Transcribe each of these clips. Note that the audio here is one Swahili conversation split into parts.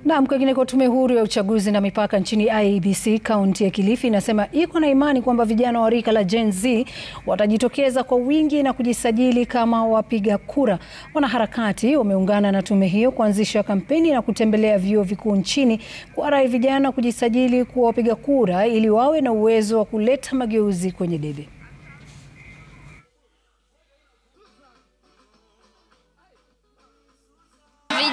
Na kwingineko, tume huru ya uchaguzi na mipaka nchini IEBC kaunti ya Kilifi inasema iko na imani kwamba vijana wa rika la Gen Z watajitokeza kwa wingi na kujisajili kama wapiga kura. Wanaharakati wameungana na tume hiyo kuanzisha kampeni na kutembelea vyuo vikuu nchini kuwarai vijana kujisajili kuwa wapiga kura ili wawe na uwezo wa kuleta mageuzi kwenye debe.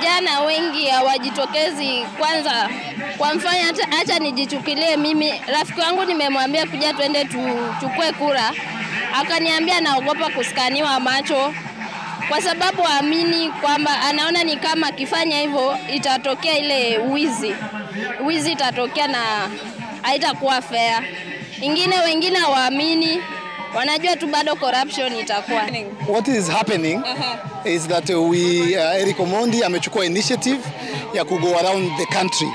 Vijana wengi hawajitokezi. Kwanza kwa mfano, acha nijichukulie mimi, rafiki wangu nimemwambia kuja twende tuchukue kura, akaniambia naogopa kuskaniwa macho kwa sababu aamini kwamba anaona ni kama akifanya hivyo itatokea ile wizi itatokea na haitakuwa fair. Wengine waamini, wanajua tu bado corruption itakuwa. What is happening is that Eric Omondi amechukua initiative ya go around the country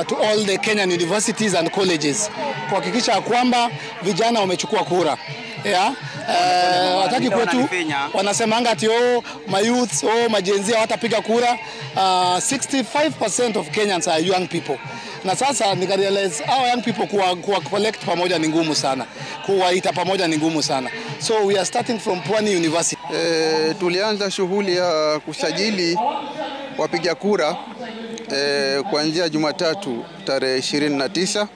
to all the Kenyan universities and colleges kuhakikisha kwamba vijana wamechukua kura. Wataki kwetu wanasemanga ati mayouth majenzi watapiga kura. 65% of Kenyans are young people. Na sasa nikarealize our young people kuwa collect pamoja ni ngumu sana. Kuwaita pamoja ni ngumu sana. So we are starting from Pwani University. Tulianza shughuli ya kusajili wapiga kura kuanzia Jumatatu tarehe 29.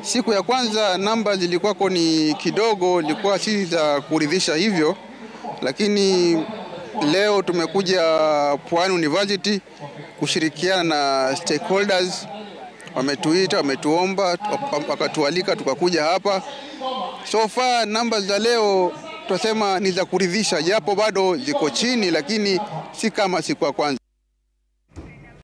Siku ya kwanza namba zilikuwa ni kidogo, ilikuwa si za kuridhisha hivyo, lakini leo tumekuja Pwani University kushirikiana na stakeholders. Wametuita, wametuomba, wakatualika tukakuja hapa. So far namba za leo tunasema ni za kuridhisha, japo bado ziko chini, lakini si kama siku ya kwanza.